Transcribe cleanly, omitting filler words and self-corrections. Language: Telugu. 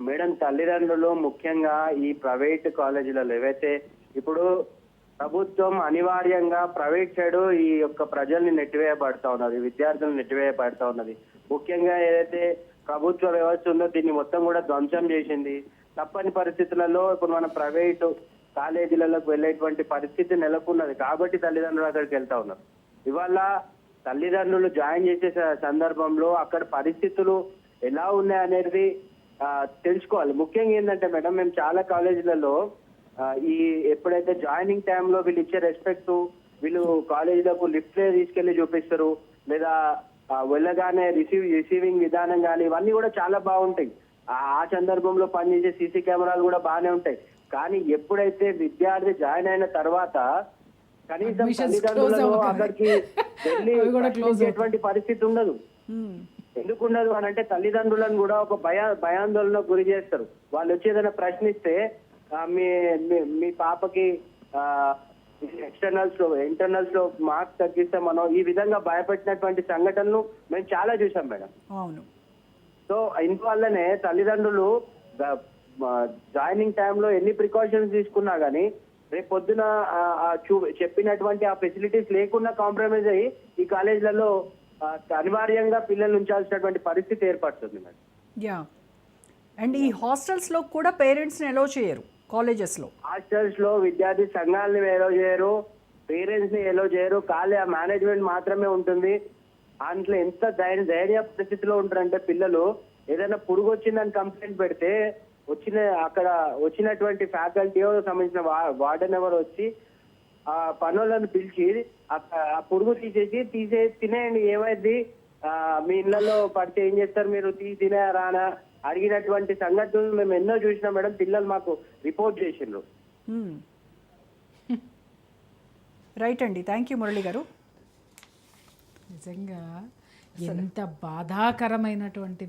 మేడం, తల్లిదండ్రులు ముఖ్యంగా ఈ ప్రైవేట్ కాలేజీలలో ఏవైతే ఇప్పుడు ప్రభుత్వం అనివార్యంగా ప్రైవేట్ సైడ్ ఈ యొక్క ప్రజల్ని నెట్టివేయబడతా ఉన్నది, విద్యార్థులను నెట్టివేయబడతా ఉన్నది. ముఖ్యంగా ఏదైతే ప్రభుత్వ వ్యవస్థ ఉందో దీన్ని మొత్తం కూడా ధ్వంసం చేసింది. తప్పని పరిస్థితులలో ఇప్పుడు మన ప్రైవేటు కాలేజీలకు వెళ్ళేటువంటి పరిస్థితి నెలకొన్నది కాబట్టి తల్లిదండ్రులు అక్కడికి వెళ్తా ఉన్నారు. ఇవాళ తల్లిదండ్రులు జాయిన్ చేసే సందర్భంలో అక్కడ పరిస్థితులు ఎలా ఉన్నాయనేది తెలుసుకోవాలి. ముఖ్యంగా ఏంటంటే మేడం, మేము చాలా కాలేజీలలో ఈ ఎప్పుడైతే జాయినింగ్ టైంలో వీళ్ళు ఇచ్చే రెస్పెక్ట్, వీళ్ళు కాలేజీలకు లిఫ్ట్ తీసుకెళ్లి చూపిస్తారు, లేదా వెళ్ళగానే రిసీవింగ్ విధానం కానీ ఇవన్నీ కూడా చాలా బాగుంటాయి. ఆ సందర్భంలో పనిచేసే సీసీ కెమెరాలు కూడా బాగానే ఉంటాయి. కానీ ఎప్పుడైతే విద్యార్థి జాయిన్ అయిన తర్వాత కనీసం తల్లిదండ్రులను అక్కడికి వెళ్ళి పరిస్థితి ఉండదు. ఎందుకు ఉండదు అని అంటే తల్లిదండ్రులను కూడా ఒక భయాందోళనకు గురి చేస్తారు. వాళ్ళు వచ్చి ఏదైనా ప్రశ్నిస్తే మీ పాపకి ఇంటర్నల్స్ లో మార్క్స్ తగ్గిస్తే మనం ఈ విధంగా భయపెట్టినటువంటి సంఘటనలు మేము చాలా చూసాం మేడం. అవును. సో ఇందువల్లనే తల్లిదండ్రులు జాయినింగ్ టైంలో ఎన్ని ప్రికాషన్స్ తీసుకున్నా గానీ రేపు పొద్దున చెప్పినటువంటి ఆ ఫెసిలిటీస్ లేకుండా కాంప్రమైజ్ అయ్యి ఈ కాలేజీలలో అనివార్యంగా పిల్లలు ఉంచాల్సినటువంటి పరిస్థితి ఏర్పడుతుంది మేడం. యా, అండ్ ఈ హాస్టల్స్ లో కూడా పేరెంట్స్ ని ఎలో చేయరు. కాలేజెస్ లో, హాస్టల్స్ లో విద్యార్థి సంఘాలని ఎలో చేయరు, పేరెంట్స్ ని ఎలో చేయరు. ఖాళీ ఆ మేనేజ్మెంట్ మాత్రమే ఉంటుంది. దాంట్లో ఎంత ధైర్య పరిస్థితిలో ఉంటారంటే పిల్లలు ఏదైనా పురుగు వచ్చిందని కంప్లైంట్ పెడితే అక్కడ వచ్చినటువంటి ఫ్యాకల్టీ సంబంధించిన వార్డెన్ ఎవరు వచ్చి ఆ పనులను పిలిచి ఆ పురుగు తినేయండి, ఏమైంది, మీ ఇళ్లలో పడితే ఏం చేస్తారు మీరు, తినేరా అని అడిగినటువంటి సంఘటనలు మేము ఎన్నో చూసినాం మేడం. పిల్లలు మాకు రిపోర్ట్ చేసిండ్రు. రైట్ అండి, థ్యాంక్ యూ మురళి గారు. నిజంగా ఎంత బాధాకరమైనటువంటి